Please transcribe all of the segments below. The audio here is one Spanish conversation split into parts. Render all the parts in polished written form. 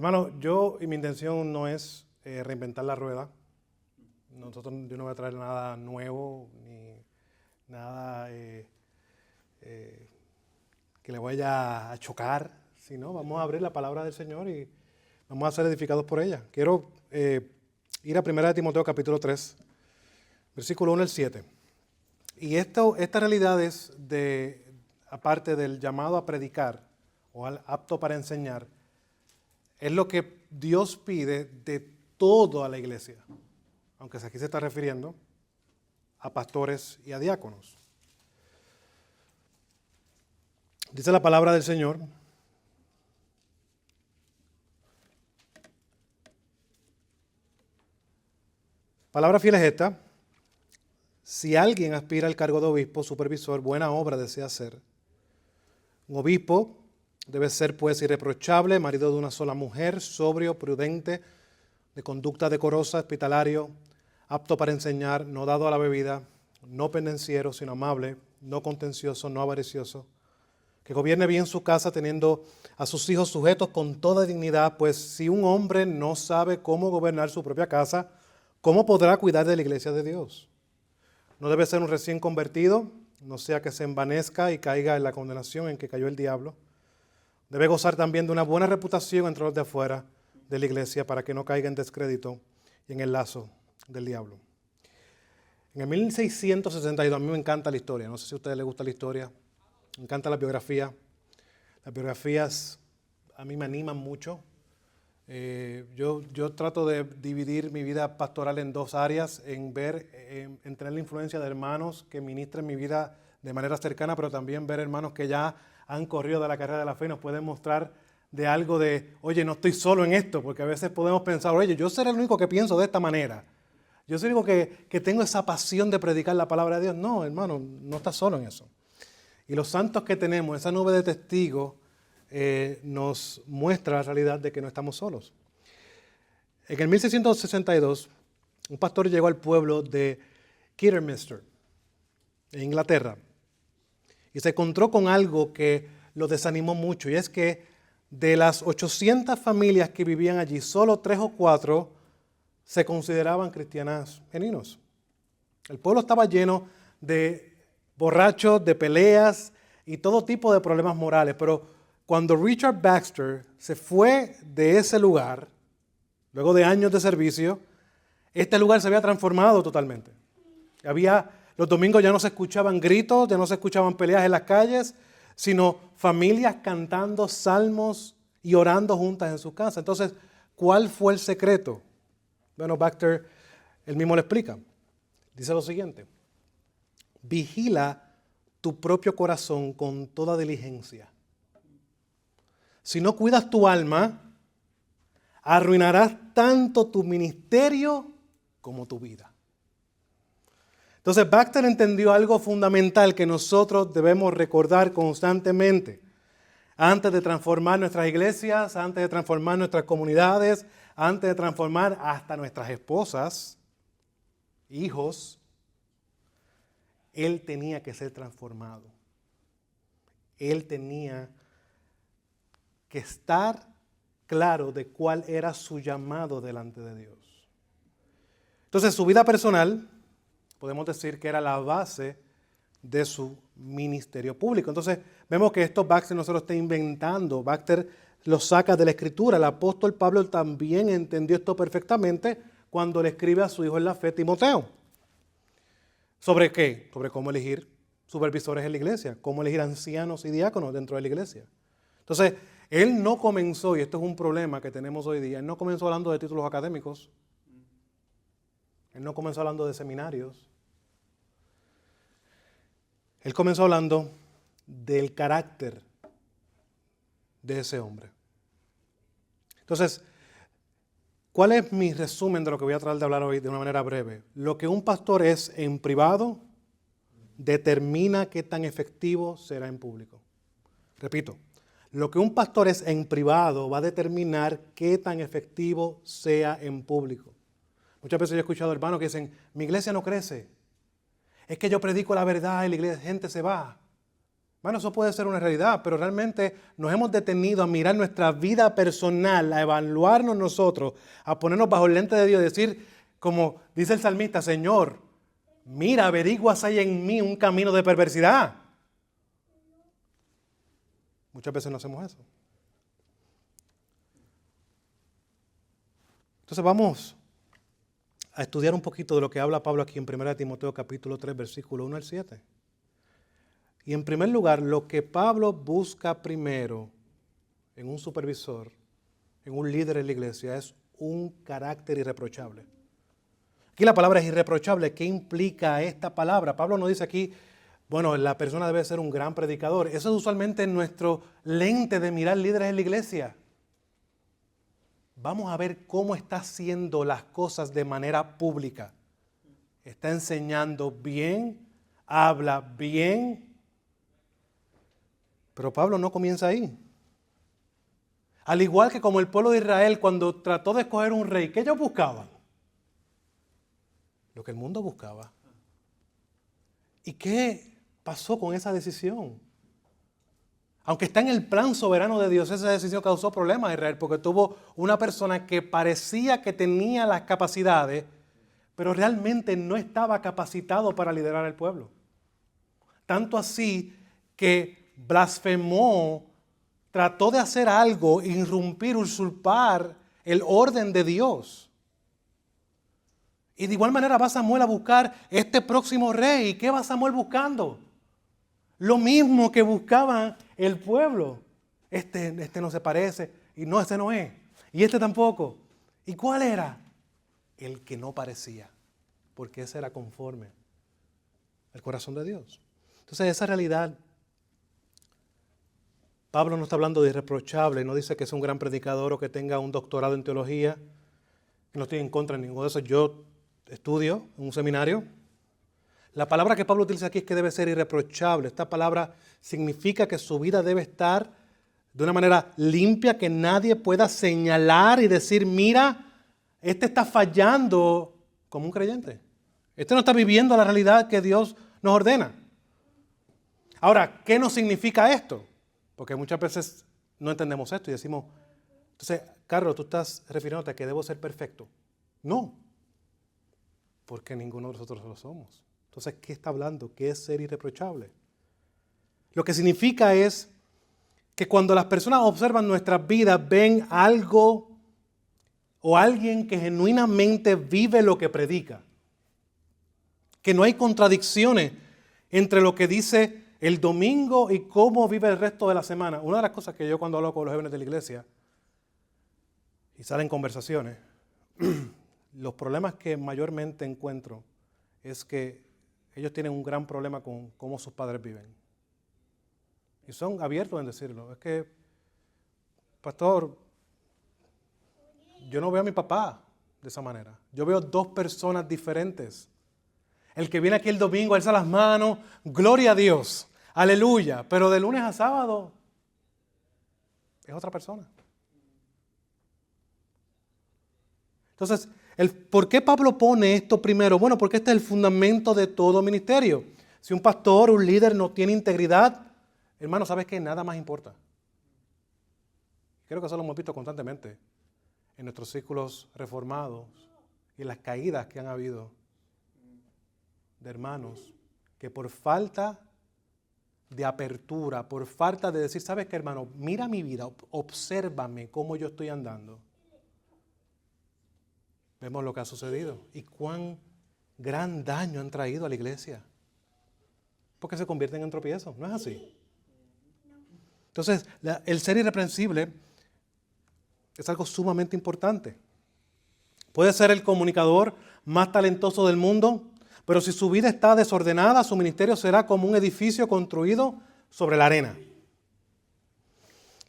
Hermano, mi intención no es reinventar la rueda. Yo no voy a traer nada nuevo, ni nada que le vaya a chocar, sino vamos a abrir la palabra del Señor y vamos a ser edificados por ella. Quiero ir a 1 Timoteo capítulo 3, versículo 1 al 7. Y esta realidad es aparte del llamado a predicar o al apto para enseñar, es lo que Dios pide de toda la iglesia, aunque aquí se está refiriendo a pastores y a diáconos. Dice la palabra del Señor: palabra fiel es esta: si alguien aspira al cargo de obispo, supervisor, buena obra desea hacer. Un obispo debe ser pues irreprochable, marido de una sola mujer, sobrio, prudente, de conducta decorosa, hospitalario, apto para enseñar, no dado a la bebida, no pendenciero, sino amable, no contencioso, no avaricioso, que gobierne bien su casa, teniendo a sus hijos sujetos con toda dignidad, pues si un hombre no sabe cómo gobernar su propia casa, ¿cómo podrá cuidar de la iglesia de Dios? No debe ser un recién convertido, no sea que se envanezca y caiga en la condenación en que cayó el diablo. Debe gozar también de una buena reputación entre los de afuera de la iglesia, para que no caiga en descrédito y en el lazo del diablo. En el 1662, a mí me encanta la historia, no sé si a ustedes les gusta la historia, me encanta la biografía. Las biografías a mí me animan mucho. Yo trato de dividir mi vida pastoral en dos áreas, en tener la influencia de hermanos que ministren mi vida de manera cercana, pero también ver hermanos que ya han corrido de la carrera de la fe y nos pueden mostrar de algo de, oye, no estoy solo en esto, porque a veces podemos pensar, oye, yo seré el único que pienso de esta manera. Yo soy el único que tengo esa pasión de predicar la palabra de Dios. No, hermano, no estás solo en eso. Y los santos que tenemos, esa nube de testigos, nos muestra la realidad de que no estamos solos. En el 1662, un pastor llegó al pueblo de Kidderminster, en Inglaterra, y se encontró con algo que lo desanimó mucho, y es que de las 800 familias que vivían allí, solo 3 o 4 se consideraban cristianas genuinos. El pueblo estaba lleno de borrachos, de peleas y todo tipo de problemas morales, pero cuando Richard Baxter se fue de ese lugar, luego de años de servicio, este lugar se había transformado totalmente. Los domingos ya no se escuchaban gritos, ya no se escuchaban peleas en las calles, sino familias cantando salmos y orando juntas en sus casas. Entonces, ¿cuál fue el secreto? Bueno, Baxter, él mismo lo explica. Dice lo siguiente: vigila tu propio corazón con toda diligencia. Si no cuidas tu alma, arruinarás tanto tu ministerio como tu vida. Entonces, Baxter entendió algo fundamental que nosotros debemos recordar constantemente. Antes de transformar nuestras iglesias, antes de transformar nuestras comunidades, antes de transformar hasta nuestras esposas, hijos, él tenía que ser transformado. Él tenía que estar claro de cuál era su llamado delante de Dios. Entonces, su vida personal, podemos decir que era la base de su ministerio público. Entonces, vemos que esto Baxter no se lo está inventando. Baxter lo saca de la Escritura. El apóstol Pablo también entendió esto perfectamente cuando le escribe a su hijo en la fe, Timoteo. ¿Sobre qué? Sobre cómo elegir supervisores en la iglesia, cómo elegir ancianos y diáconos dentro de la iglesia. Entonces, él no comenzó, y esto es un problema que tenemos hoy día, él no comenzó hablando de títulos académicos, él no comenzó hablando de seminarios, él comenzó hablando del carácter de ese hombre. Entonces, ¿cuál es mi resumen de lo que voy a tratar de hablar hoy de una manera breve? Lo que un pastor es en privado determina qué tan efectivo será en público. Repito, lo que un pastor es en privado va a determinar qué tan efectivo sea en público. Muchas veces yo he escuchado hermanos que dicen, mi iglesia no crece. Es que yo predico la verdad y la gente se va. Bueno, eso puede ser una realidad, pero realmente nos hemos detenido a mirar nuestra vida personal, a evaluarnos nosotros, a ponernos bajo el lente de Dios y decir, como dice el salmista, Señor, mira, averigua si hay en mí un camino de perversidad. Muchas veces no hacemos eso. Entonces vamos a estudiar un poquito de lo que habla Pablo aquí en 1 Timoteo capítulo 3, versículo 1 al 7. Y en primer lugar, lo que Pablo busca primero en un supervisor, en un líder en la iglesia, es un carácter irreprochable. Aquí la palabra es irreprochable. ¿Qué implica esta palabra? Pablo nos dice aquí, bueno, la persona debe ser un gran predicador. Eso es usualmente nuestro lente de mirar líderes en la iglesia. Vamos a ver cómo está haciendo las cosas de manera pública. Está enseñando bien, habla bien. Pero Pablo no comienza ahí. Al igual que como el pueblo de Israel cuando trató de escoger un rey, ¿qué ellos buscaban? Lo que el mundo buscaba. ¿Y qué pasó con esa decisión? Aunque está en el plan soberano de Dios, esa decisión causó problemas a Israel porque tuvo una persona que parecía que tenía las capacidades, pero realmente no estaba capacitado para liderar el pueblo. Tanto así que blasfemó, trató de hacer algo, irrumpir, usurpar el orden de Dios. Y de igual manera va Samuel a buscar este próximo rey. ¿Y qué va Samuel buscando? Lo mismo que buscaba el pueblo. Este no se parece, y no, este no es, y este tampoco. ¿Y cuál era? El que no parecía, porque ese era conforme al corazón de Dios. Entonces esa realidad, Pablo no está hablando de irreprochable, no dice que es un gran predicador o que tenga un doctorado en teología. No estoy en contra de ninguno de eso. Yo estudio en un seminario. La palabra que Pablo utiliza aquí es que debe ser irreprochable. Esta palabra significa que su vida debe estar de una manera limpia, que nadie pueda señalar y decir, mira, este está fallando como un creyente. Este no está viviendo la realidad que Dios nos ordena. Ahora, ¿qué nos significa esto? Porque muchas veces no entendemos esto y decimos, entonces, Carlos, tú estás refiriéndote a que debo ser perfecto. No, porque ninguno de nosotros lo somos. Entonces, ¿qué está hablando? ¿Qué es ser irreprochable? Lo que significa es que cuando las personas observan nuestras vidas, ven algo o alguien que genuinamente vive lo que predica. Que no hay contradicciones entre lo que dice el domingo y cómo vive el resto de la semana. Una de las cosas que yo cuando hablo con los jóvenes de la iglesia y salen conversaciones, los problemas que mayormente encuentro es que ellos tienen un gran problema con cómo sus padres viven. Y son abiertos en decirlo. Es que, pastor, yo no veo a mi papá de esa manera. Yo veo dos personas diferentes. El que viene aquí el domingo, alza las manos, gloria a Dios, aleluya. Pero de lunes a sábado es otra persona. Entonces, ¿por qué Pablo pone esto primero? Bueno, porque este es el fundamento de todo ministerio. Si un pastor, un líder no tiene integridad, hermano, ¿sabes qué? Nada más importa. Creo que eso lo hemos visto constantemente en nuestros círculos reformados y en las caídas que han habido de hermanos que por falta de apertura, por falta de decir, ¿sabes qué, hermano? Mira mi vida, obsérvame cómo yo estoy andando. Vemos lo que ha sucedido y cuán gran daño han traído a la iglesia. Porque se convierten en tropiezos, ¿no es así? Entonces, el ser irreprensible es algo sumamente importante. Puede ser el comunicador más talentoso del mundo, pero si su vida está desordenada, su ministerio será como un edificio construido sobre la arena.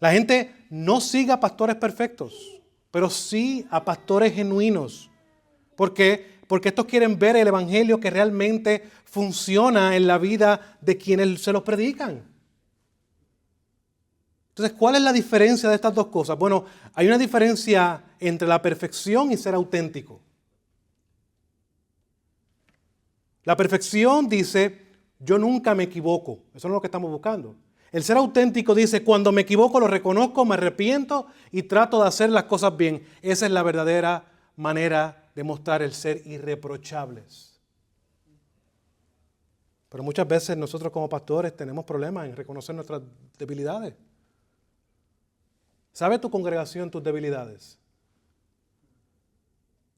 La gente no sigue a pastores perfectos, pero sí a pastores genuinos. ¿Por qué? Porque estos quieren ver el evangelio que realmente funciona en la vida de quienes se los predican. Entonces, ¿cuál es la diferencia de estas dos cosas? Bueno, hay una diferencia entre la perfección y ser auténtico. La perfección dice, yo nunca me equivoco. Eso no es lo que estamos buscando. El ser auténtico dice, cuando me equivoco lo reconozco, me arrepiento y trato de hacer las cosas bien. Esa es la verdadera manera de mostrar el ser irreprochables. Pero muchas veces nosotros como pastores tenemos problemas en reconocer nuestras debilidades. ¿Sabe tu congregación tus debilidades?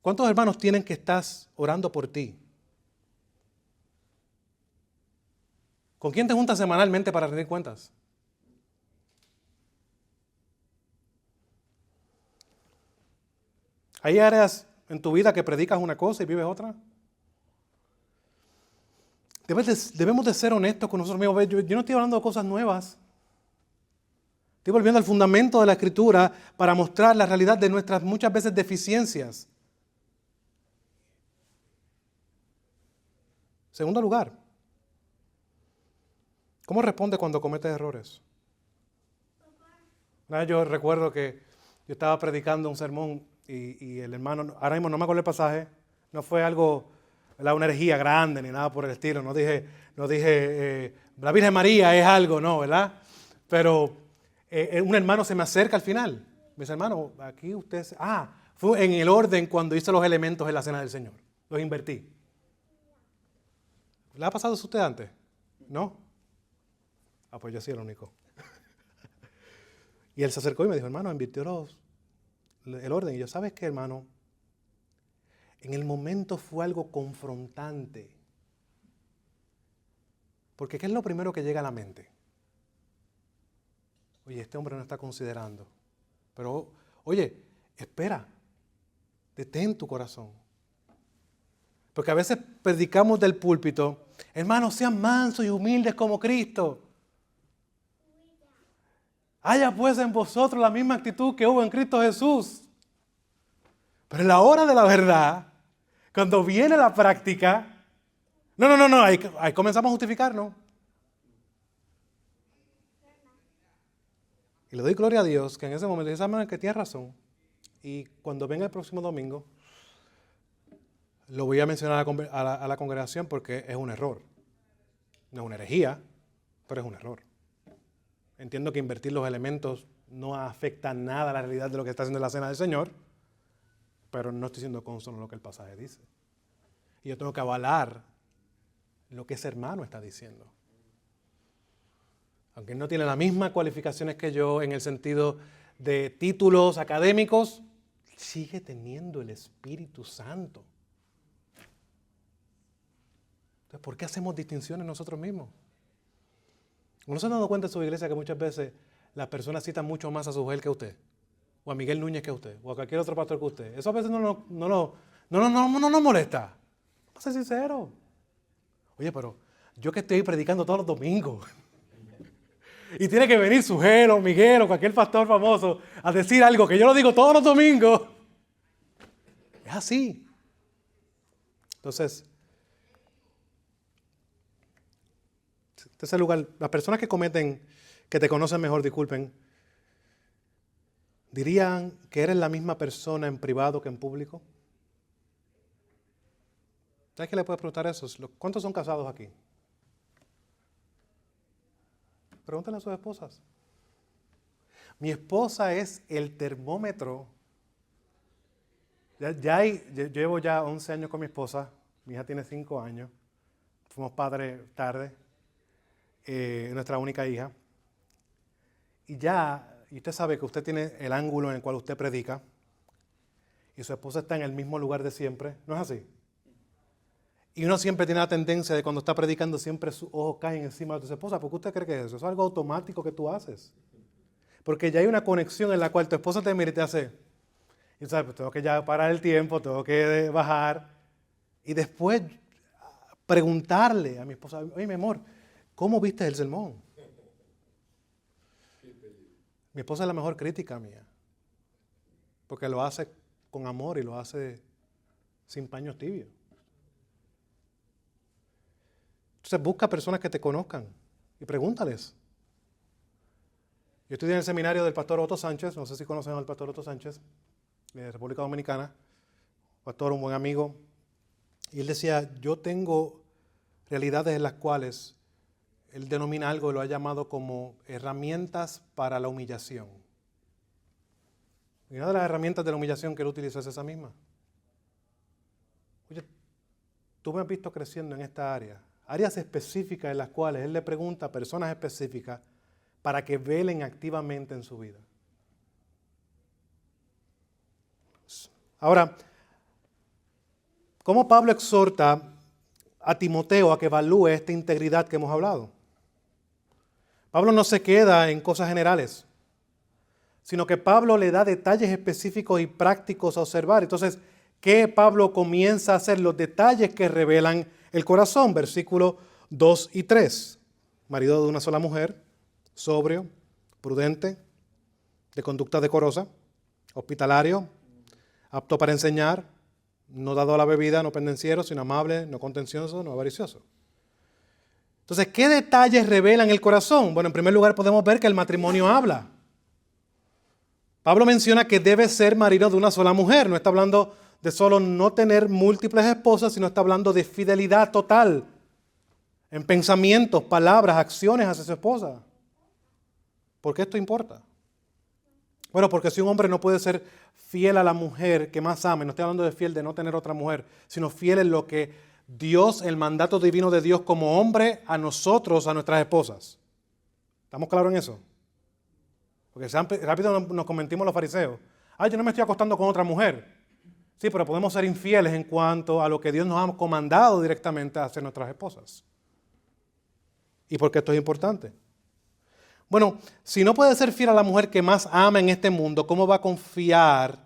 ¿Cuántos hermanos tienen que estás orando por ti? ¿Con quién te juntas semanalmente para rendir cuentas? ¿Hay áreas en tu vida que predicas una cosa y vives otra? Debemos de ser honestos con nosotros mismos. Yo no estoy hablando de cosas nuevas. Estoy volviendo al fundamento de la Escritura para mostrar la realidad de nuestras muchas veces deficiencias. Segundo lugar, ¿cómo responde cuando cometes errores? Una vez yo recuerdo que yo estaba predicando un sermón y el hermano, ahora mismo no me acuerdo el pasaje, no fue algo, una herejía grande ni nada por el estilo, no dije la Virgen María es algo, no, ¿verdad? Pero un hermano se me acerca al final, me dice, hermano, aquí usted, fue en el orden cuando hice los elementos en la cena del Señor, los invertí. ¿Le ha pasado eso a usted antes? ¿No? Pues yo sí el único. Y él se acercó y me dijo, hermano, invirtió el orden. Y yo, ¿sabes qué, hermano? En el momento fue algo confrontante. Porque ¿qué es lo primero que llega a la mente? Oye, este hombre no está considerando. Pero, oye, espera. Detén tu corazón. Porque a veces predicamos del púlpito, hermanos, sean mansos y humildes como Cristo. Haya pues en vosotros la misma actitud que hubo en Cristo Jesús. Pero en la hora de la verdad, cuando viene la práctica, no, ahí comenzamos a justificarnos. Y le doy gloria a Dios que en ese momento, esa manera que tiene razón. Y cuando venga el próximo domingo, lo voy a mencionar a la congregación porque es un error. No es una herejía, pero es un error. Entiendo que invertir los elementos no afecta nada a la realidad de lo que está haciendo la cena del Señor, pero no estoy siendo consono en lo que el pasaje dice. Y yo tengo que avalar lo que ese hermano está diciendo. Aunque él no tiene las mismas cualificaciones que yo en el sentido de títulos académicos, sigue teniendo el Espíritu Santo. Entonces, ¿por qué hacemos distinciones nosotros mismos? ¿No se han dado cuenta en su iglesia que muchas veces las personas citan mucho más a su mujer que a usted? O a Miguel Núñez que a usted, o a cualquier otro pastor que usted. Eso a veces no nos molesta. Vamos a ser sinceros. Oye, pero yo que estoy predicando todos los domingos y tiene que venir Sujel o Miguel o cualquier pastor famoso a decir algo que yo lo digo todos los domingos. Es así. Entonces, en tercer lugar, las personas que te conocen mejor, disculpen, ¿dirían que eres la misma persona en privado que en público? ¿Sabes qué le puede preguntar eso? ¿Cuántos son casados aquí? Pregúntenle a sus esposas. Mi esposa es el termómetro. Yo llevo ya 11 años con mi esposa. Mi hija tiene 5 años. Fuimos padres tarde. Nuestra única hija. Y usted sabe que usted tiene el ángulo en el cual usted predica. Y su esposa está en el mismo lugar de siempre. ¿No es así? Y uno siempre tiene la tendencia de cuando está predicando, siempre sus ojos caen encima de tu esposa. ¿Por qué usted cree que es eso? Eso es algo automático que tú haces. Porque ya hay una conexión en la cual tu esposa te mira y te hace, y sabes, pues tengo que ya parar el tiempo, tengo que bajar. Y después preguntarle a mi esposa, oye, mi amor, ¿cómo viste el sermón? Mi esposa es la mejor crítica mía. Porque lo hace con amor y lo hace sin paños tibios. Entonces busca personas que te conozcan y pregúntales. Yo estudié en el seminario del pastor Otto Sánchez, no sé si conocen al pastor Otto Sánchez, de República Dominicana, pastor, un buen amigo. Y él decía, yo tengo realidades en las cuales él denomina algo y lo ha llamado como herramientas para la humillación. Y una de las herramientas de la humillación que él utiliza es esa misma. Oye, tú me has visto creciendo en esta área, áreas específicas en las cuales él le pregunta a personas específicas para que velen activamente en su vida. Ahora, ¿cómo Pablo exhorta a Timoteo a que evalúe esta integridad que hemos hablado? Pablo no se queda en cosas generales, sino que Pablo le da detalles específicos y prácticos a observar. Entonces, ¿qué Pablo comienza a hacer? Los detalles que revelan el corazón. Versículos 2 y 3. Marido de una sola mujer, sobrio, prudente, de conducta decorosa, hospitalario, apto para enseñar, no dado a la bebida, no pendenciero, sino amable, no contencioso, no avaricioso. Entonces, ¿qué detalles revelan el corazón? Bueno, en primer lugar podemos ver que el matrimonio habla. Pablo menciona que debe ser marido de una sola mujer. No está hablando de solo no tener múltiples esposas, sino está hablando de fidelidad total en pensamientos, palabras, acciones hacia su esposa. ¿Por qué esto importa? Bueno, porque si un hombre no puede ser fiel a la mujer que más ama, no estoy hablando de fiel de no tener otra mujer, sino fiel en lo que Dios, el mandato divino de Dios como hombre a nosotros, a nuestras esposas. ¿Estamos claros en eso? Porque rápido nos convertimos los fariseos. Yo no me estoy acostando con otra mujer. Sí, pero podemos ser infieles en cuanto a lo que Dios nos ha comandado directamente a hacer nuestras esposas. ¿Y por qué esto es importante? Bueno, si no puede ser fiel a la mujer que más ama en este mundo, ¿cómo va a confiar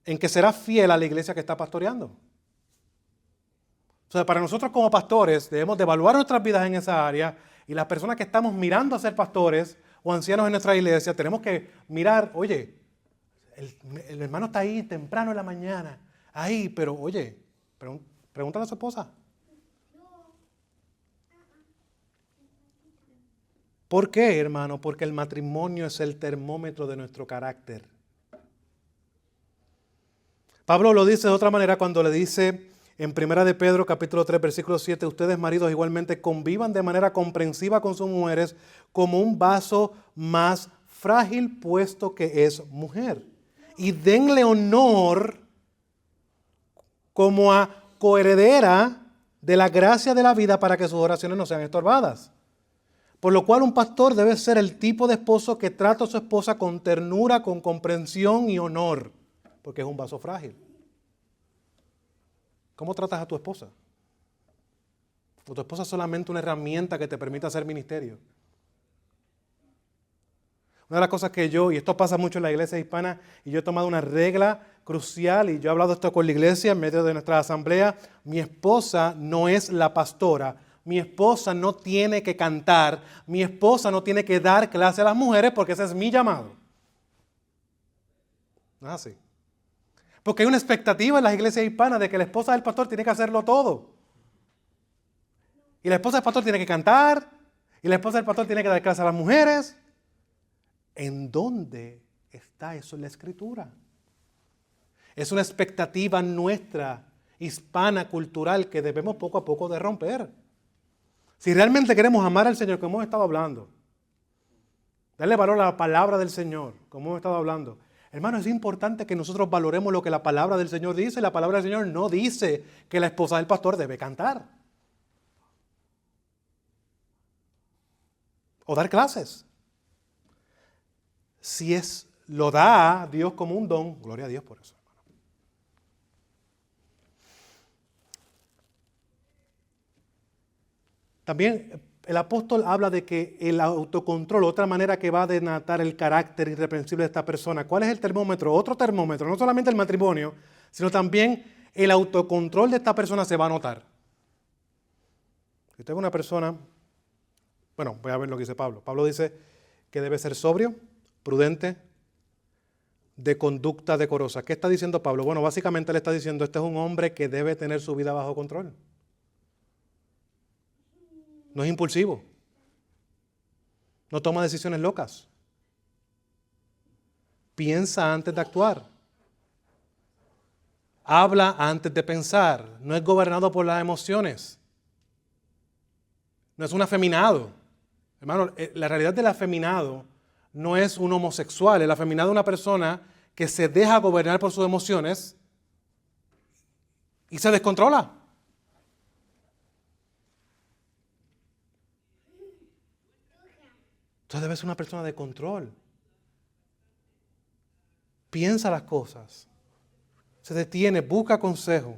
en que será fiel a la iglesia que está pastoreando? O sea, para nosotros como pastores debemos de evaluar nuestras vidas en esa área y las personas que estamos mirando a ser pastores o ancianos en nuestra iglesia, tenemos que mirar, oye, el hermano está ahí temprano en la mañana, ahí, pero oye, pregúntale a su esposa. ¿Por qué, hermano? Porque el matrimonio es el termómetro de nuestro carácter. Pablo lo dice de otra manera cuando le dice en 1 de Pedro capítulo 3 versículo 7, ustedes maridos igualmente convivan de manera comprensiva con sus mujeres como un vaso más frágil puesto que es mujer. Y denle honor como a coheredera de la gracia de la vida para que sus oraciones no sean estorbadas. Por lo cual un pastor debe ser el tipo de esposo que trata a su esposa con ternura, con comprensión y honor, porque es un vaso frágil. ¿Cómo tratas a tu esposa? ¿O tu esposa es solamente una herramienta que te permite hacer ministerio? Una de las cosas que y esto pasa mucho en la iglesia hispana, y yo he tomado una regla crucial, y yo he hablado esto con la iglesia en medio de nuestra asamblea, mi esposa no es la pastora, mi esposa no tiene que cantar, mi esposa no tiene que dar clase a las mujeres porque ese es mi llamado. No es así. Porque hay una expectativa en las iglesias hispanas de que la esposa del pastor tiene que hacerlo todo. Y la esposa del pastor tiene que cantar, y la esposa del pastor tiene que dar clase a las mujeres. ¿En dónde está eso en la Escritura? Es una expectativa nuestra, hispana, cultural, que debemos poco a poco de romper. Si realmente queremos amar al Señor, como hemos estado hablando, darle valor a la palabra del Señor, como hemos estado hablando, hermano, es importante que nosotros valoremos lo que la palabra del Señor dice. La palabra del Señor no dice que la esposa del pastor debe cantar o dar clases. Si lo da Dios como un don, gloria a Dios por eso. También el apóstol habla de que el autocontrol, otra manera que va a denatar el carácter irreprensible de esta persona. ¿Cuál es el termómetro? Otro termómetro, no solamente el matrimonio, sino también el autocontrol de esta persona se va a notar. Si usted es una persona, bueno, voy a ver lo que dice Pablo. Pablo dice que debe ser sobrio, prudente, de conducta decorosa. ¿Qué está diciendo Pablo? Bueno, básicamente le está diciendo, este es un hombre que debe tener su vida bajo control. No es impulsivo. No toma decisiones locas. Piensa antes de actuar. Habla antes de pensar. No es gobernado por las emociones. no es un afeminado. Hermano, la realidad del afeminado no es un homosexual. El afeminado es una persona que se deja gobernar por sus emociones y se descontrola. Entonces debe ser una persona de control. Piensa las cosas. Se detiene, busca consejo.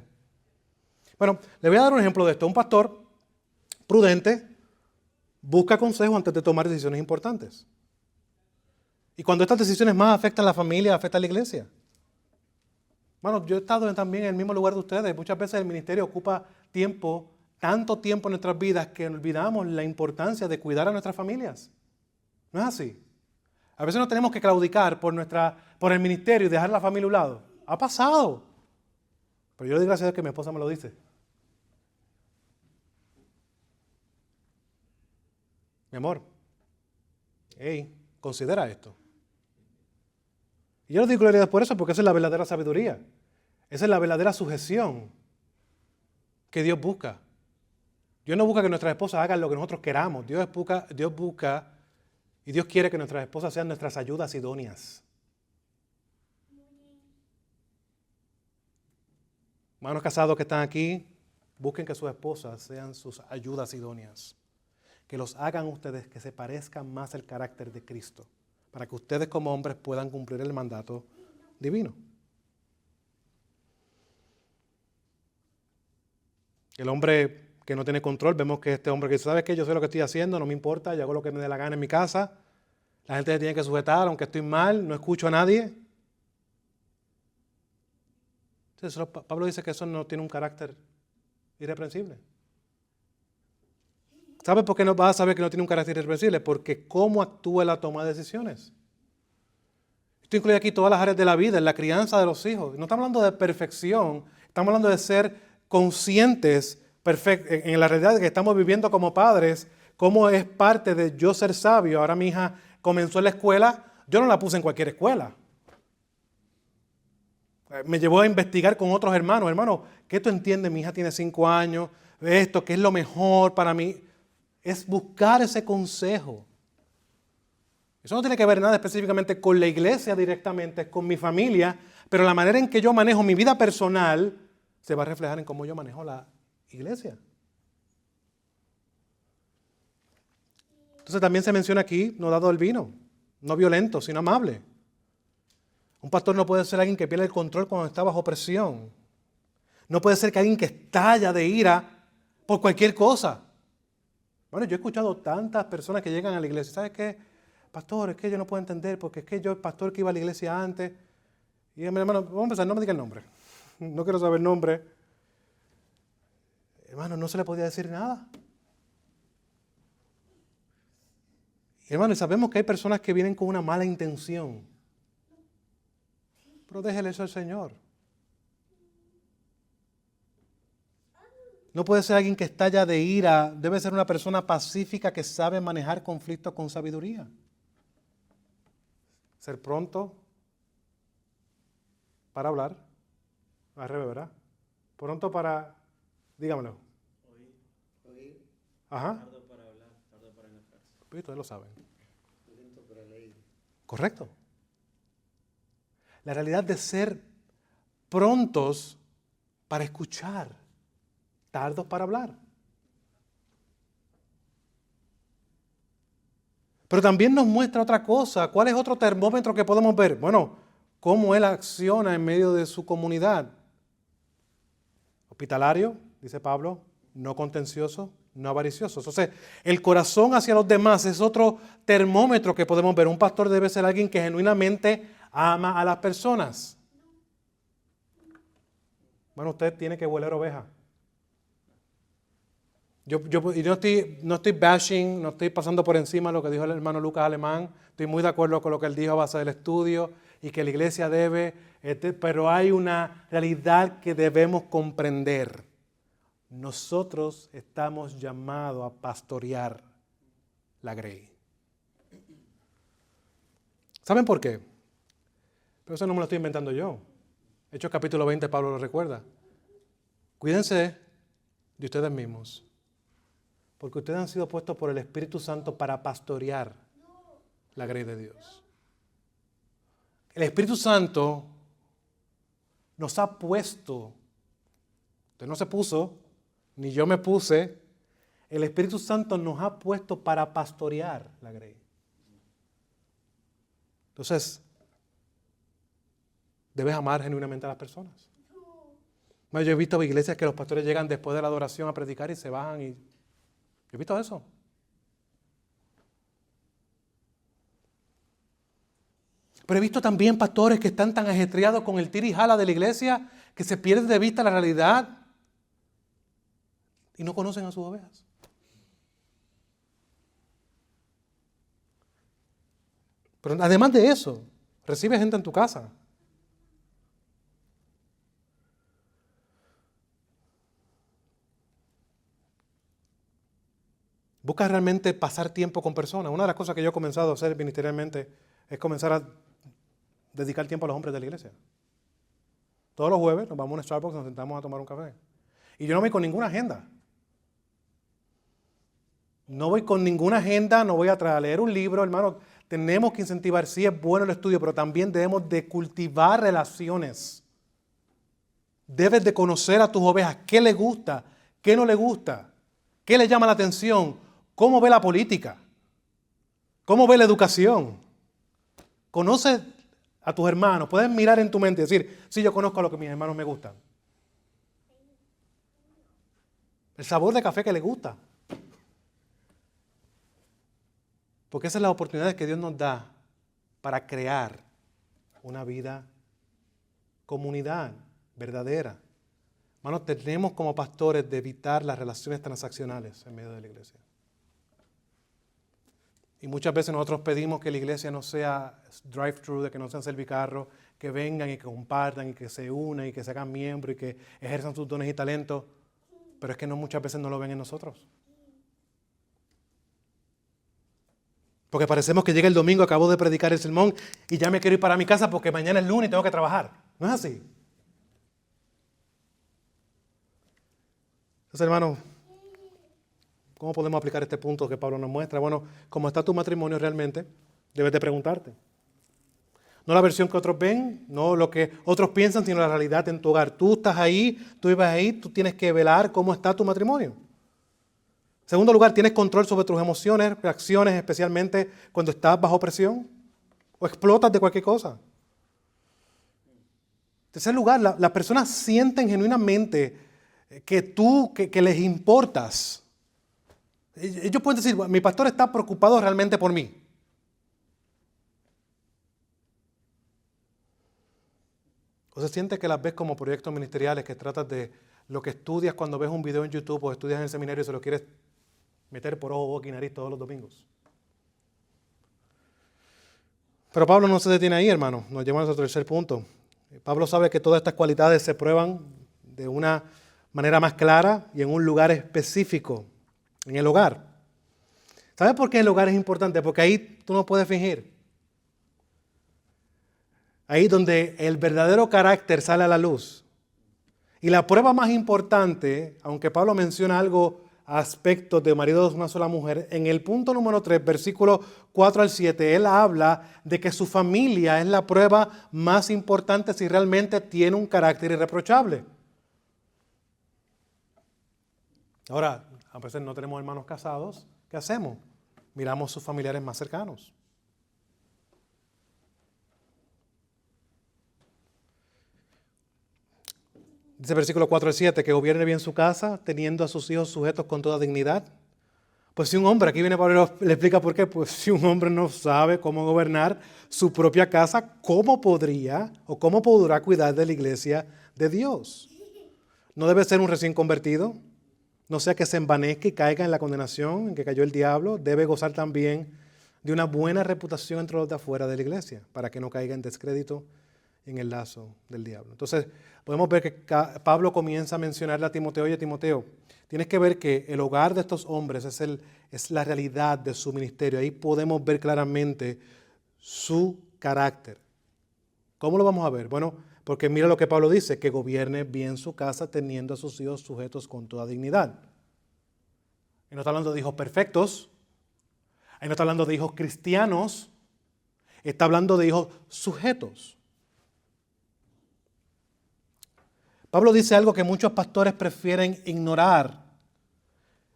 Bueno, le voy a dar un ejemplo de esto. Un pastor prudente busca consejo antes de tomar decisiones importantes. Y cuando estas decisiones más afectan a la familia, afectan a la iglesia. Bueno, yo he estado también en el mismo lugar de ustedes. Muchas veces el ministerio ocupa tiempo, tanto tiempo en nuestras vidas que olvidamos la importancia de cuidar a nuestras familias. ¿No es así? A veces nos tenemos que claudicar por el ministerio y dejar la familia a un lado. Ha pasado. Pero yo le doy gracias a Dios que mi esposa me lo dice. Mi amor, hey, considera esto. Y yo le doy gloria a Dios por eso, porque esa es la verdadera sabiduría. Esa es la verdadera sujeción que Dios busca. Dios no busca que nuestras esposas hagan lo que nosotros queramos. Dios busca y Dios quiere que nuestras esposas sean nuestras ayudas idóneas. Hermanos casados que están aquí, busquen que sus esposas sean sus ayudas idóneas. Que los hagan ustedes que se parezcan más al carácter de Cristo, para que ustedes como hombres puedan cumplir el mandato divino. El hombre que no tiene control, vemos que este hombre que dice, ¿sabes qué? Yo sé lo que estoy haciendo, no me importa, yo hago lo que me dé la gana en mi casa. La gente se tiene que sujetar, aunque estoy mal, no escucho a nadie. Entonces, Pablo dice que eso no tiene un carácter irreprensible. ¿Sabes por qué no vas a saber que no tiene un carácter irreprensible? Porque cómo actúa en la toma de decisiones. Esto incluye aquí todas las áreas de la vida, en la crianza de los hijos. No estamos hablando de perfección, estamos hablando de ser conscientes en la realidad de que estamos viviendo como padres, cómo es parte de yo ser sabio. Ahora mi hija comenzó en la escuela, yo no la puse en cualquier escuela. Me llevó a investigar con otros hermanos. Hermano, ¿qué tú entiendes? Mi hija tiene 5 años, esto, ¿qué es lo mejor para mí? Es buscar ese consejo. Eso no tiene que ver nada específicamente con la iglesia directamente, es con mi familia, pero la manera en que yo manejo mi vida personal se va a reflejar en cómo yo manejo la iglesia. Entonces también se menciona aquí, no dado el vino, no violento, sino amable. Un pastor no puede ser alguien que pierde el control cuando está bajo presión. No puede ser que alguien que estalla de ira por cualquier cosa. Bueno, yo he escuchado tantas personas que llegan a la iglesia. ¿Sabes qué? Pastor, es que yo no puedo entender porque es que yo, el pastor que iba a la iglesia antes. Y hermano, vamos a empezar, no me diga el nombre. No quiero saber el nombre. Hermano, no se le podía decir nada. Y hermano, sabemos que hay personas que vienen con una mala intención. Pero déjele eso al Señor. No puede ser alguien que estalla de ira, debe ser una persona pacífica que sabe manejar conflictos con sabiduría. Ser pronto para hablar, al revés, ¿verdad? Pronto para, dígamelo. Oír, Ajá. tardo para hablar, tardo para enojarse. Ustedes lo saben. Lento para leer. Correcto. La realidad de ser prontos para escuchar, tardos para hablar. Pero también nos muestra otra cosa. ¿Cuál es otro termómetro que podemos ver? Bueno, cómo él acciona en medio de su comunidad. Hospitalario, dice Pablo, no contencioso, no avaricioso. Entonces, el corazón hacia los demás es otro termómetro que podemos ver. Un pastor debe ser alguien que genuinamente ama a las personas. Bueno, usted tiene que hueler oveja. Y no estoy bashing, no estoy pasando por encima de lo que dijo el hermano Lucas Alemán. Estoy muy de acuerdo con lo que él dijo a base del estudio y que la iglesia debe, pero hay una realidad que debemos comprender. Nosotros estamos llamados a pastorear la grey. ¿Saben por qué? Pero eso no me lo estoy inventando yo. Hechos capítulo 20, Pablo lo recuerda. Cuídense de ustedes mismos. Porque ustedes han sido puestos por el Espíritu Santo para pastorear la grey de Dios. El Espíritu Santo nos ha puesto, usted no se puso, ni yo me puse, el Espíritu Santo nos ha puesto para pastorear la grey. Entonces, debes amar genuinamente a las personas. Bueno, yo he visto iglesias que los pastores llegan después de la adoración a predicar y se bajan y... Yo he visto eso. Pero he visto también pastores que están tan ajetreados con el tira y jala de la iglesia que se pierden de vista la realidad y no conocen a sus ovejas. Pero además de eso, recibe gente en tu casa. Busca realmente pasar tiempo con personas. Una de las cosas que yo he comenzado a hacer ministerialmente es comenzar a dedicar tiempo a los hombres de la iglesia. Todos los jueves nos vamos a un Starbucks y nos sentamos a tomar un café. Y yo no voy con ninguna agenda. No voy con ninguna agenda, no voy a leer un libro, hermano. Tenemos que incentivar, sí es bueno el estudio, pero también debemos de cultivar relaciones. Debes de conocer a tus ovejas, qué le gusta, qué no le gusta, qué le llama la atención, cómo ve la política, cómo ve la educación. Conoce a tus hermanos, puedes mirar en tu mente y decir, sí, yo conozco a lo que mis hermanos me gustan. El sabor de café que le gusta. Porque esas son las oportunidades que Dios nos da para crear una vida, comunidad verdadera. Hermanos, tenemos como pastores de evitar las relaciones transaccionales en medio de la iglesia. Y muchas veces nosotros pedimos que la iglesia no sea drive-thru, de que no sean servicarros, que vengan y que compartan y que se unan y que se hagan miembros y que ejerzan sus dones y talentos. Pero es que muchas veces no lo ven en nosotros. Porque parecemos que llega el domingo, acabo de predicar el sermón y ya me quiero ir para mi casa porque mañana es lunes y tengo que trabajar. ¿No es así? Entonces, hermano, ¿cómo podemos aplicar este punto que Pablo nos muestra? Bueno, ¿cómo está tu matrimonio realmente? Debes de preguntarte. No la versión que otros ven, no lo que otros piensan, sino la realidad en tu hogar. Tú estás ahí, tú vives ahí, tú tienes que velar cómo está tu matrimonio. En segundo lugar, ¿tienes control sobre tus emociones, reacciones, especialmente cuando estás bajo presión? ¿O explotas de cualquier cosa? En tercer lugar, las personas sienten genuinamente que les importas. Ellos pueden decir, mi pastor está preocupado realmente por mí. O se siente que las ves como proyectos ministeriales, que tratas de lo que estudias cuando ves un video en YouTube o estudias en el seminario y se lo quieres meter por ojo, boca y nariz todos los domingos. Pero Pablo no se detiene ahí, hermano. Nos lleva a nuestro tercer punto. Pablo sabe que todas estas cualidades se prueban de una manera más clara y en un lugar específico, en el hogar. ¿Sabes por qué el hogar es importante? Porque ahí tú no puedes fingir. Ahí donde el verdadero carácter sale a la luz. Y la prueba más importante, aunque Pablo menciona algo, aspectos de marido de una sola mujer, en el punto número 3, versículos 4 al 7, él habla de que su familia es la prueba más importante si realmente tiene un carácter irreprochable. Ahora, a veces no tenemos hermanos casados, ¿qué hacemos? Miramos sus familiares más cercanos. Dice versículo 4 al 7, que gobierne bien su casa, teniendo a sus hijos sujetos con toda dignidad. Pues si un hombre, aquí viene Pablo y le explica por qué, pues si un hombre no sabe cómo gobernar su propia casa, ¿cómo podría o cómo podrá cuidar de la iglesia de Dios? No debe ser un recién convertido, no sea que se envanezca y caiga en la condenación en que cayó el diablo, debe gozar también de una buena reputación entre los de afuera de la iglesia, para que no caiga en descrédito en el lazo del diablo. Entonces, podemos ver que Pablo comienza a mencionarle a Timoteo, oye Timoteo, tienes que ver que el hogar de estos hombres es la realidad de su ministerio. Ahí podemos ver claramente su carácter. ¿Cómo lo vamos a ver? Bueno, porque mira lo que Pablo dice, que gobierne bien su casa teniendo a sus hijos sujetos con toda dignidad. Ahí no está hablando de hijos perfectos. Ahí no está hablando de hijos cristianos. Está hablando de hijos sujetos. Pablo dice algo que muchos pastores prefieren ignorar.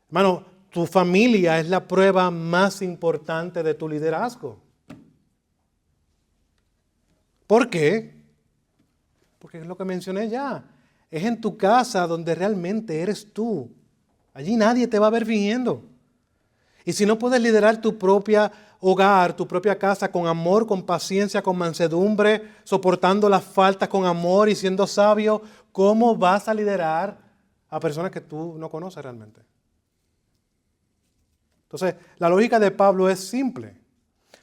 Hermano, tu familia es la prueba más importante de tu liderazgo. ¿Por qué? Porque es lo que mencioné ya. Es en tu casa donde realmente eres tú. Allí nadie te va a ver fingiendo. Y si no puedes liderar tu propia hogar, tu propia casa con amor, con paciencia, con mansedumbre, soportando las faltas con amor y siendo sabio, ¿cómo vas a liderar a personas que tú no conoces realmente? Entonces, la lógica de Pablo es simple.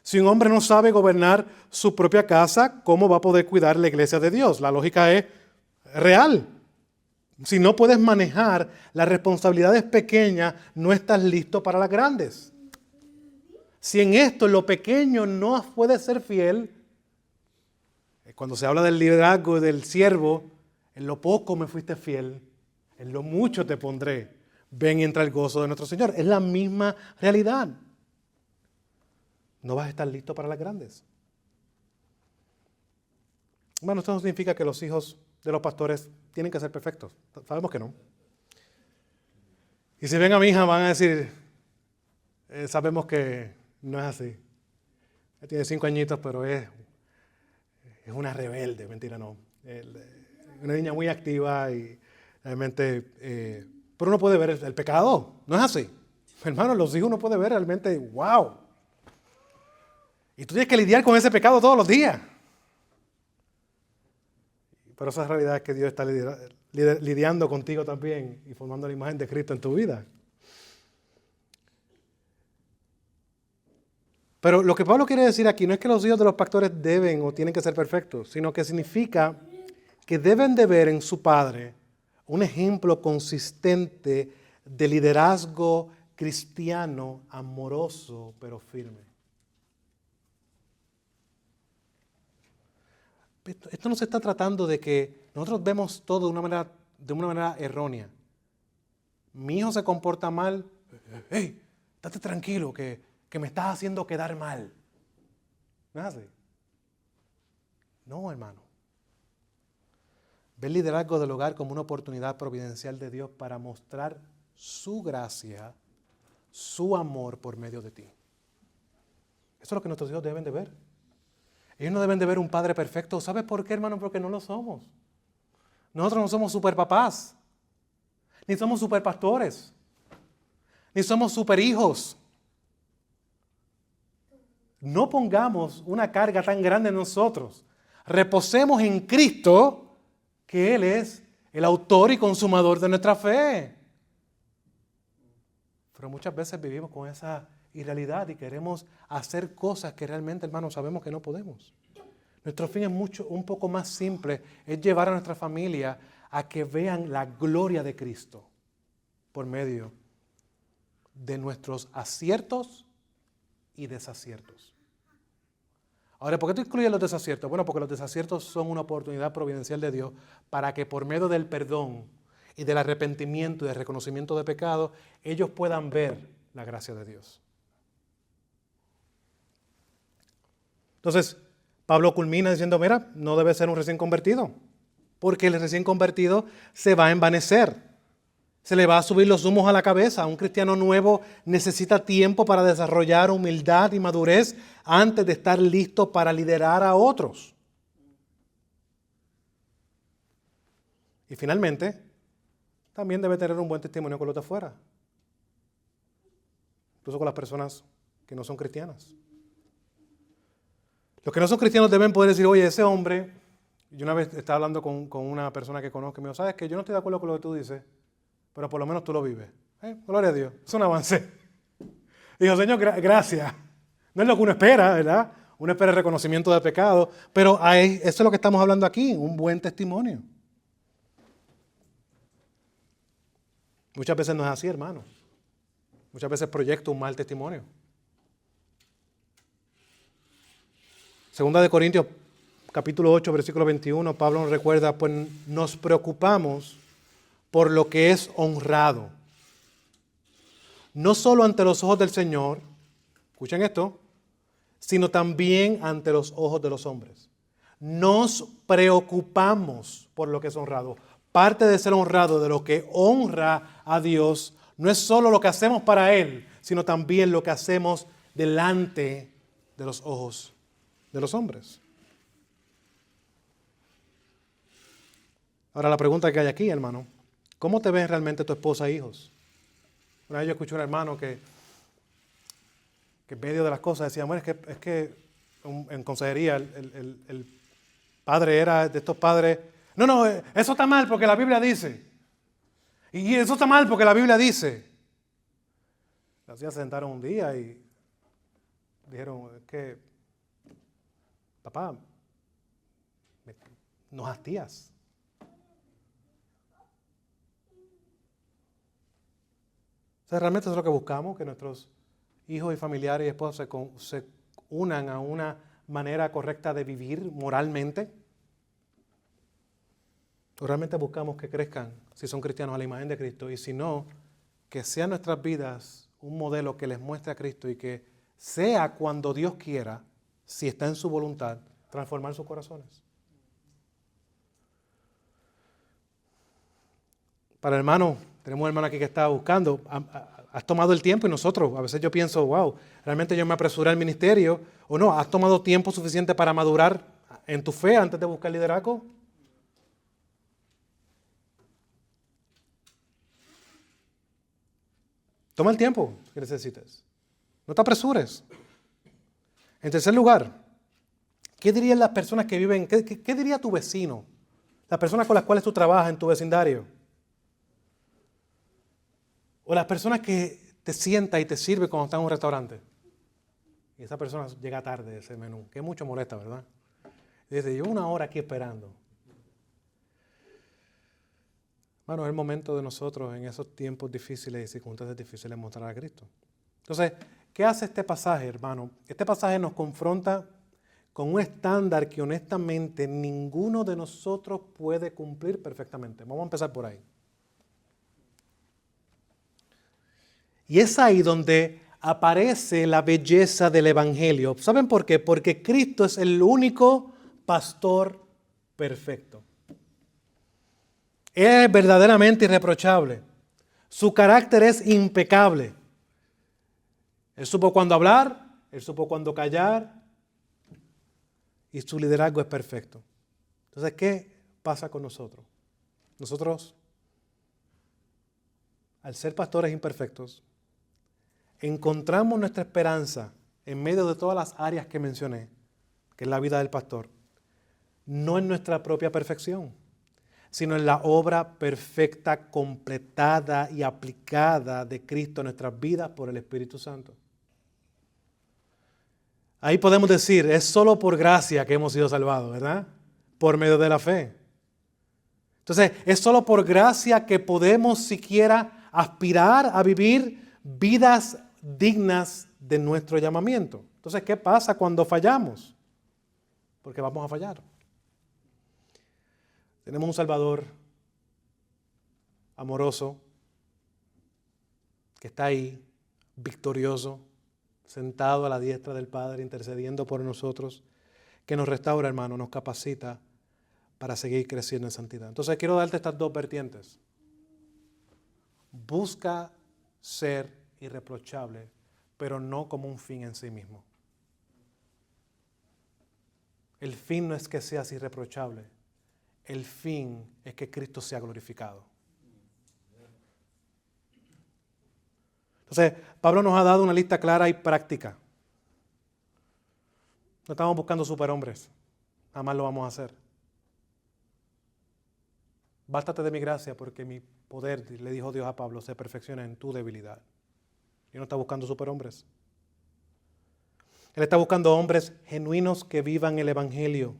Si un hombre no sabe gobernar su propia casa, ¿cómo va a poder cuidar la iglesia de Dios? La lógica es real. Si no puedes manejar las responsabilidades pequeñas, no estás listo para las grandes. Si en esto, en lo pequeño, no puedes ser fiel, cuando se habla del liderazgo y del siervo, en lo poco me fuiste fiel, en lo mucho te pondré. Ven y entra el gozo de nuestro Señor. Es la misma realidad. No vas a estar listo para las grandes. Bueno, esto no significa que los hijos de los pastores tienen que ser perfectos. Sabemos que no. Y si ven a mi hija van a decir, sabemos que no es así. Ella tiene 5 añitos, pero es una rebelde. Mentira, no. Una niña muy activa y realmente... pero uno puede ver el pecado. No es así. Hermano, los hijos uno puede ver realmente, wow. Y tú tienes que lidiar con ese pecado todos los días. Pero esa realidad es que Dios está lidiando contigo también y formando la imagen de Cristo en tu vida. Pero lo que Pablo quiere decir aquí no es que los hijos de los pastores deben o tienen que ser perfectos, sino que significa que deben de ver en su padre un ejemplo consistente de liderazgo cristiano, amoroso, pero firme. Esto no se está tratando de que nosotros vemos todo de una manera errónea. Mi hijo se comporta mal, hey, estate tranquilo que me estás haciendo quedar mal. ¿No es así? No, hermano. Ve el liderazgo del hogar como una oportunidad providencial de Dios para mostrar su gracia, su amor por medio de ti. Eso es lo que nuestros hijos deben de ver. Ellos no deben de ver un padre perfecto. ¿Sabes por qué, hermano? Porque no lo somos. Nosotros no somos super papás, ni somos super pastores, ni somos super hijos. No pongamos una carga tan grande en nosotros. Reposemos en Cristo, que Él es el autor y consumador de nuestra fe. Pero muchas veces vivimos con esa irrealidad y queremos hacer cosas que realmente, hermanos, sabemos que no podemos. Nuestro fin es un poco más simple, es llevar a nuestra familia a que vean la gloria de Cristo por medio de nuestros aciertos y desaciertos. Ahora, ¿por qué tú incluyes los desaciertos? Bueno, porque los desaciertos son una oportunidad providencial de Dios para que por medio del perdón y del arrepentimiento y del reconocimiento de pecado, ellos puedan ver la gracia de Dios. Entonces, Pablo culmina diciendo, mira, no debe ser un recién convertido, porque el recién convertido se va a envanecer, se le va a subir los humos a la cabeza. Un cristiano nuevo necesita tiempo para desarrollar humildad y madurez antes de estar listo para liderar a otros. Y finalmente, también debe tener un buen testimonio con los de afuera, incluso con las personas que no son cristianas. Los que no son cristianos deben poder decir, oye, ese hombre, yo una vez estaba hablando con una persona que conozco y me dijo, sabes que yo no estoy de acuerdo con lo que tú dices, pero por lo menos tú lo vives. Gloria a Dios, es un avance. Dijo, Señor, gracias. No es lo que uno espera, ¿verdad? Uno espera el reconocimiento de pecado, pero eso es lo que estamos hablando aquí, un buen testimonio. Muchas veces no es así, hermano. Muchas veces proyecto un mal testimonio. Segunda de Corintios, capítulo 8, versículo 21, Pablo nos recuerda, pues nos preocupamos por lo que es honrado. no solo ante los ojos del Señor, escuchen esto, sino también ante los ojos de los hombres. Nos preocupamos por lo que es honrado. Parte de ser honrado, de lo que honra a Dios, no es solo lo que hacemos para Él, sino también lo que hacemos delante de los ojos de los hombres. Ahora la pregunta que hay aquí, hermano, ¿cómo te ven realmente tu esposa e hijos? Una vez yo escuché a un hermano que en medio de las cosas decía, bueno, es que en consejería el padre era de estos padres, no, eso está mal porque la Biblia dice. Y eso está mal porque la Biblia dice. Las hijas se sentaron un día y dijeron, es que, papá, nos hastías. O sea, realmente eso es lo que buscamos, que nuestros hijos y familiares y esposos se unan a una manera correcta de vivir moralmente. O realmente buscamos que crezcan, si son cristianos, a la imagen de Cristo, y si no, que sean nuestras vidas un modelo que les muestre a Cristo y que sea cuando Dios quiera, si está en su voluntad, transformar sus corazones. Para el hermano, tenemos un hermano aquí que está buscando, has tomado el tiempo y nosotros, a veces yo pienso, wow, realmente yo me apresuré al ministerio, o no, has tomado tiempo suficiente para madurar en tu fe antes de buscar liderazgo. Toma el tiempo que necesites. No te apresures. En tercer lugar, ¿qué dirían las personas que viven? ¿Qué diría tu vecino? Las personas con las cuales tú trabajas en tu vecindario. O las personas que te sientan y te sirven cuando estás en un restaurante. Y esa persona llega tarde de ese menú, que mucho molesta, ¿verdad? Y dice, llevo una hora aquí esperando. Bueno, es el momento de nosotros en esos tiempos difíciles y circunstancias difíciles mostrar a Cristo. Entonces, ¿qué hace este pasaje, hermano? Este pasaje nos confronta con un estándar que honestamente ninguno de nosotros puede cumplir perfectamente. Vamos a empezar por ahí. Y es ahí donde aparece la belleza del Evangelio. ¿Saben por qué? Porque Cristo es el único pastor perfecto. Él es verdaderamente irreprochable. Su carácter es impecable. Él supo cuándo hablar, él supo cuándo callar y su liderazgo es perfecto. Entonces, ¿qué pasa con nosotros? Nosotros, al ser pastores imperfectos, encontramos nuestra esperanza en medio de todas las áreas que mencioné, que es la vida del pastor, no en nuestra propia perfección, sino en la obra perfecta, completada y aplicada de Cristo en nuestras vidas por el Espíritu Santo. Ahí podemos decir, es solo por gracia que hemos sido salvados, ¿verdad? Por medio de la fe. Entonces, es solo por gracia que podemos siquiera aspirar a vivir vidas dignas de nuestro llamamiento. Entonces, ¿qué pasa cuando fallamos? Porque vamos a fallar. Tenemos un Salvador amoroso que está ahí, victorioso, sentado a la diestra del Padre, intercediendo por nosotros, que nos restaura, hermano, nos capacita para seguir creciendo en santidad. Entonces quiero darte estas dos vertientes. Busca ser irreprochable, pero no como un fin en sí mismo. El fin no es que seas irreprochable. El fin es que Cristo sea glorificado. Entonces, Pablo nos ha dado una lista clara y práctica. No estamos buscando superhombres. Jamás lo vamos a hacer. Bástate de mi gracia porque mi poder, le dijo Dios a Pablo, se perfecciona en tu debilidad. Y no está buscando superhombres. Él está buscando hombres genuinos que vivan el Evangelio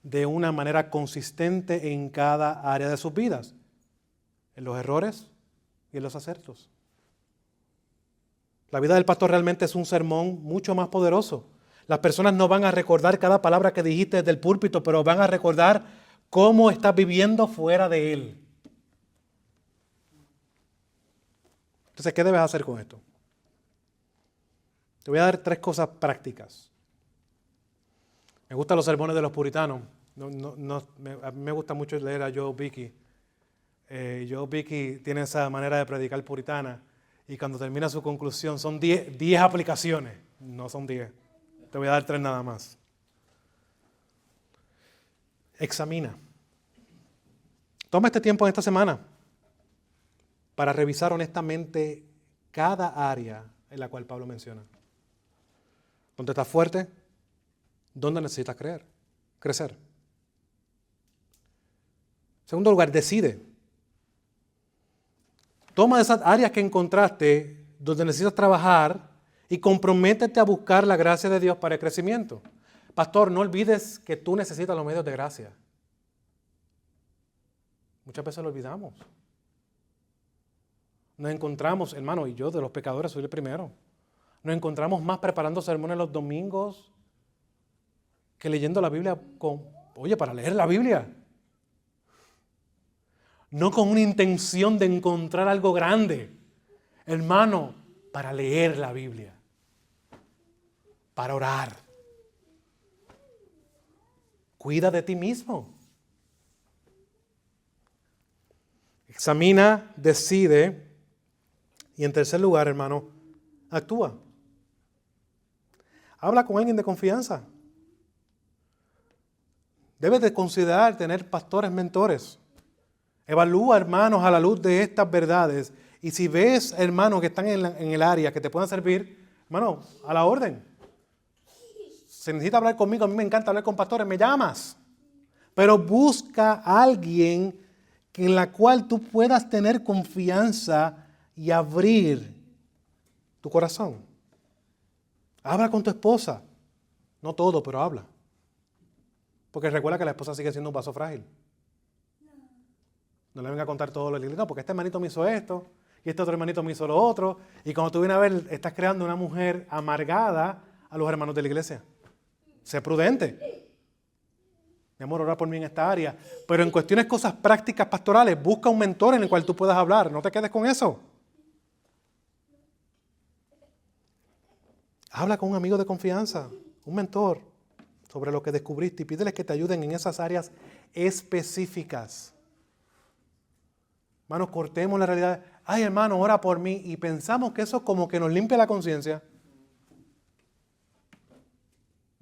de una manera consistente en cada área de sus vidas, en los errores y en los aciertos. La vida del pastor realmente es un sermón mucho más poderoso. Las personas no van a recordar cada palabra que dijiste desde el púlpito, pero van a recordar cómo estás viviendo fuera de él. Entonces, ¿qué debes hacer con esto? Te voy a dar 3 cosas prácticas. Me gustan los sermones de los puritanos. A mí me gusta mucho leer a Joe Beeke. Joe Beeke tiene esa manera de predicar puritana y cuando termina su conclusión son 10 aplicaciones. No son 10. Te voy a dar 3 nada más. Examina. Toma este tiempo en esta semana para revisar honestamente cada área en la cual Pablo menciona. ¿Dónde estás fuerte? ¿Dónde necesitas crecer? Segundo lugar, decide. Toma esas áreas que encontraste donde necesitas trabajar y comprométete a buscar la gracia de Dios para el crecimiento. Pastor, no olvides que tú necesitas los medios de gracia. Muchas veces lo olvidamos. Nos encontramos, hermano, y yo de los pecadores soy el primero. Nos encontramos más preparando sermones los domingos que leyendo la Biblia para leer la Biblia. No con una intención de encontrar algo grande. Hermano, para leer la Biblia. Para orar. Cuida de ti mismo. Examina, decide. Y en tercer lugar, hermano, actúa. Habla con alguien de confianza. Debes de considerar tener pastores mentores. Evalúa, hermanos, a la luz de estas verdades. Y si ves, hermanos, que están en el área que te puedan servir, hermano, a la orden. Si necesitas hablar conmigo, a mí me encanta hablar con pastores, me llamas. Pero busca a alguien en la cual tú puedas tener confianza y abrir tu corazón. Habla con tu esposa. No todo, pero habla. Porque recuerda que la esposa sigue siendo un vaso frágil. No le venga a contar todo lo de la iglesia. No, porque este hermanito me hizo esto, y este otro hermanito me hizo lo otro. Y cuando tú vienes a ver, estás creando una mujer amargada a los hermanos de la iglesia. Sé prudente. Mi amor, ora por mí en esta área. Pero en cuestiones, cosas prácticas, pastorales, busca un mentor en el cual tú puedas hablar. No te quedes con eso. Habla con un amigo de confianza, un mentor, sobre lo que descubriste y pídeles que te ayuden en esas áreas específicas. Hermanos, cortemos la realidad. Ay, hermano, ora por mí. Y pensamos que eso como que nos limpia la conciencia.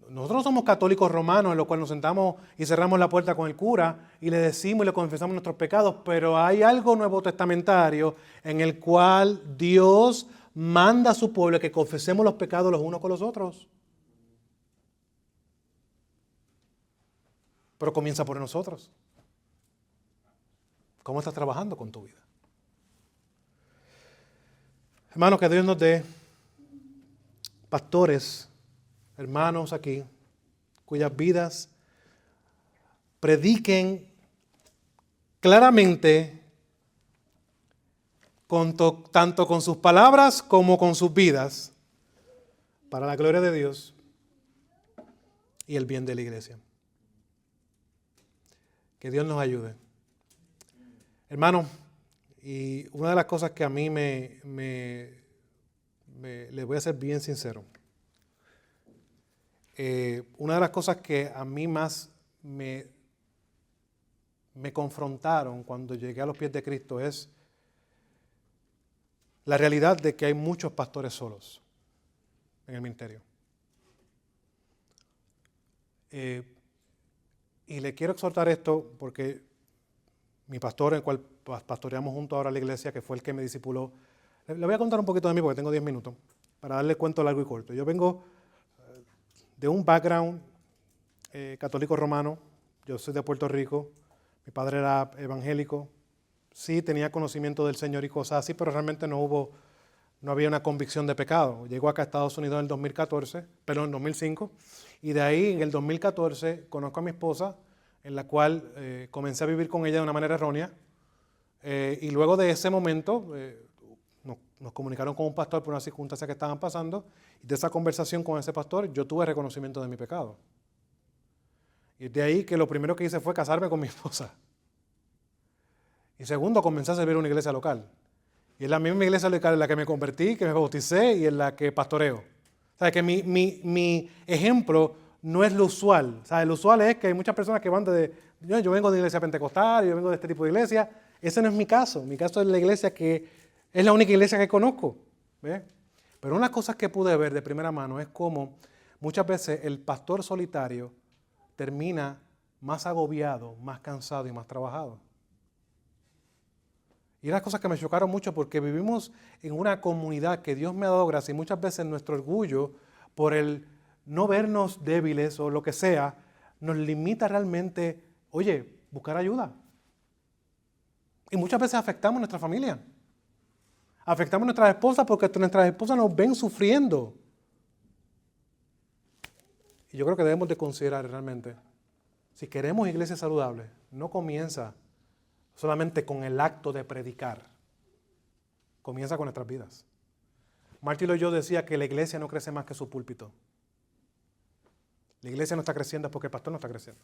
Nosotros no somos católicos romanos en los cuales nos sentamos y cerramos la puerta con el cura y le decimos y le confesamos nuestros pecados, pero hay algo nuevo testamentario en el cual Dios manda a su pueblo que confesemos los pecados los unos con los otros. Pero comienza por nosotros. ¿Cómo estás trabajando con tu vida? Hermanos, que Dios nos dé pastores, hermanos aquí, cuyas vidas prediquen claramente, tanto con sus palabras como con sus vidas, para la gloria de Dios y el bien de la iglesia. Que Dios nos ayude. Hermano, y una de las cosas que a mí les voy a ser bien sincero. Una de las cosas que a mí más me confrontaron cuando llegué a los pies de Cristo es la realidad de que hay muchos pastores solos en el ministerio. Y le quiero exhortar esto porque mi pastor, el cual pastoreamos junto ahora a la iglesia, que fue el que me discipuló, le voy a contar un poquito de mí porque tengo 10 minutos, para darle cuento largo y corto. Yo vengo de un background católico romano. Yo soy de Puerto Rico. Mi padre era evangélico. Sí, tenía conocimiento del Señor y cosas así, pero realmente no había una convicción de pecado. Llego acá a Estados Unidos en el 2005, y de ahí, en el 2014, conozco a mi esposa, en la cual comencé a vivir con ella de una manera errónea. Y luego de ese momento, nos comunicaron con un pastor por unas circunstancias que estaban pasando, y de esa conversación con ese pastor, yo tuve reconocimiento de mi pecado. Y de ahí que lo primero que hice fue casarme con mi esposa. Y segundo, comencé a servir en una iglesia local. Y es la misma iglesia local en la que me convertí, que me bauticé y en la que pastoreo. O sea, que mi ejemplo no es lo usual. O sea, lo usual es que hay muchas personas que van yo vengo de iglesia pentecostal, yo vengo de este tipo de iglesia. Ese no es mi caso. Mi caso es la iglesia que es la única iglesia que conozco. ¿Ves? Pero una cosa que pude ver de primera mano es cómo muchas veces el pastor solitario termina más agobiado, más cansado y más trabajado. Y eran cosas que me chocaron mucho porque vivimos en una comunidad que Dios me ha dado gracia y muchas veces nuestro orgullo por el no vernos débiles o lo que sea, nos limita realmente, oye, buscar ayuda. Y muchas veces afectamos a nuestra familia. Afectamos a nuestras esposas porque nuestras esposas nos ven sufriendo. Y yo creo que debemos de considerar realmente, si queremos iglesias saludables, no comienza solamente con el acto de predicar. Comienza con nuestras vidas. Martin Lloyd Jones decía que la iglesia no crece más que su púlpito. La iglesia no está creciendo porque el pastor no está creciendo.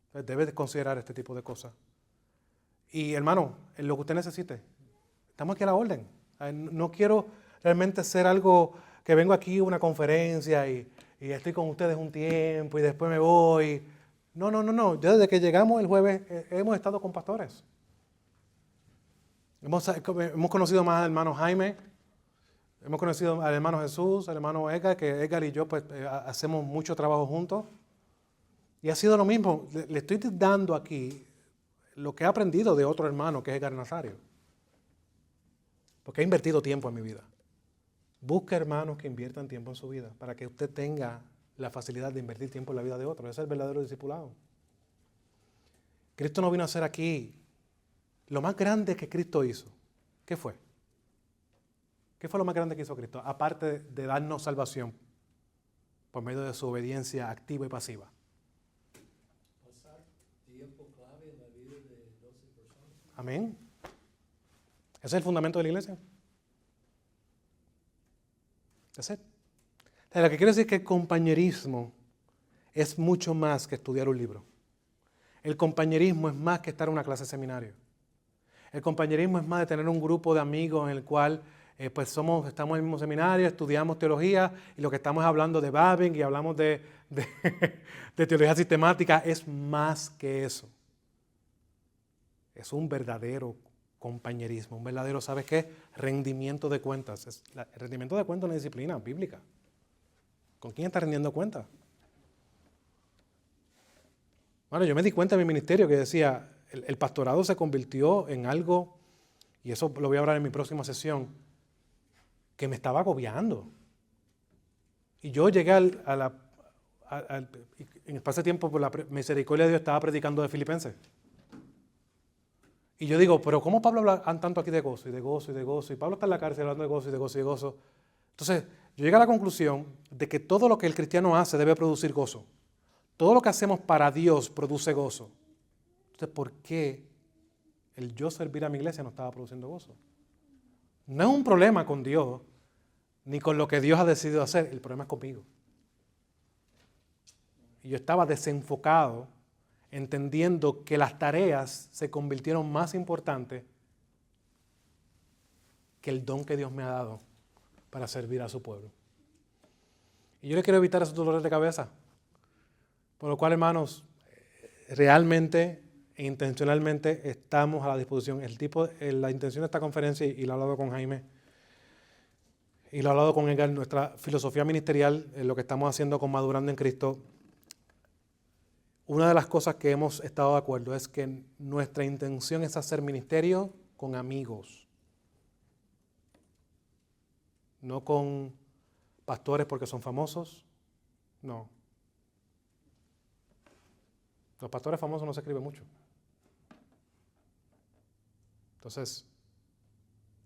Entonces debe de considerar este tipo de cosas. Y hermano, en lo que usted necesite, estamos aquí a la orden. No quiero realmente ser algo que vengo aquí a una conferencia y estoy con ustedes un tiempo y después me voy. No. Yo desde que llegamos el jueves hemos estado con pastores. Hemos conocido más al hermano Jaime, hemos conocido al hermano Jesús, al hermano Edgar, que Edgar y yo pues hacemos mucho trabajo juntos. Y ha sido lo mismo. Le estoy dando aquí lo que he aprendido de otro hermano que es Edgar Nazario. Porque he invertido tiempo en mi vida. Busca hermanos que inviertan tiempo en su vida para que usted tenga la facilidad de invertir tiempo en la vida de otros. Ese es el verdadero discipulado. Cristo no vino a hacer aquí lo más grande que Cristo hizo. ¿Qué fue? ¿Qué fue lo más grande que hizo Cristo? Aparte de darnos salvación por medio de su obediencia activa y pasiva. Pasar tiempo clave en la vida de 12 personas. Amén. Ese es el fundamento de la iglesia. Ese es. Lo que quiero decir es que el compañerismo es mucho más que estudiar un libro. El compañerismo es más que estar en una clase de seminario. El compañerismo es más de tener un grupo de amigos en el cual estamos en el mismo seminario, estudiamos teología y lo que estamos hablando de Babbing y hablamos de teología sistemática. Es más que eso. Es un verdadero compañerismo, un verdadero, ¿sabes qué? Rendimiento de cuentas. El rendimiento de cuentas es una disciplina bíblica. ¿Con quién está rendiendo cuentas? Bueno, yo me di cuenta en mi ministerio que decía, el pastorado se convirtió en algo, y eso lo voy a hablar en mi próxima sesión, que me estaba agobiando. Y yo llegué en el espacio de tiempo, por la misericordia de Dios, estaba predicando de Filipenses. Y yo digo, pero ¿cómo Pablo habla tanto aquí de gozo y de gozo y de gozo? Y Pablo está en la cárcel hablando de gozo y de gozo y de gozo. Entonces, yo llegué a la conclusión de que todo lo que el cristiano hace debe producir gozo. Todo lo que hacemos para Dios produce gozo. Entonces, ¿por qué el yo servir a mi iglesia no estaba produciendo gozo? No es un problema con Dios, ni con lo que Dios ha decidido hacer. El problema es conmigo. Y yo estaba desenfocado, entendiendo que las tareas se convirtieron más importantes que el don que Dios me ha dado para servir a su pueblo. Y yo le quiero evitar esos dolores de cabeza. Por lo cual, hermanos, realmente e intencionalmente estamos a la disposición. La intención de esta conferencia, y lo he hablado con Jaime, y lo he hablado con Edgar, nuestra filosofía ministerial, lo que estamos haciendo con Madurando en Cristo, una de las cosas que hemos estado de acuerdo es que nuestra intención es hacer ministerio con amigos, no con pastores porque son famosos, no. Los pastores famosos no se escriben mucho. Entonces,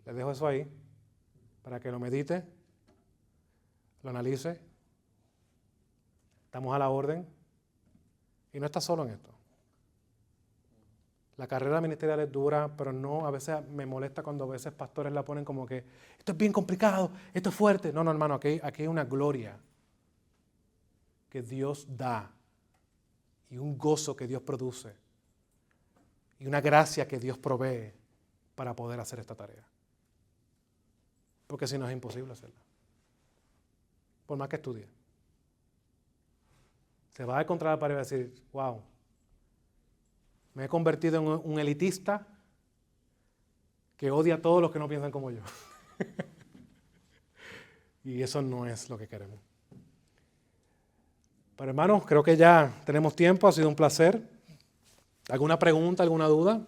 les dejo eso ahí para que lo medite, lo analice. Estamos a la orden. Y no está solo en esto. La carrera ministerial es dura, pero no, a veces me molesta cuando a veces pastores la ponen como que esto es bien complicado, esto es fuerte. No, hermano, aquí hay una gloria que Dios da y un gozo que Dios produce y una gracia que Dios provee para poder hacer esta tarea. Porque si no es imposible hacerla. Por más que estudie. Se va a encontrar la pared y va a decir, wow, me he convertido en un elitista que odia a todos los que no piensan como yo. Y eso no es lo que queremos. Pero hermanos, creo que ya tenemos tiempo, ha sido un placer. ¿Alguna pregunta, alguna duda?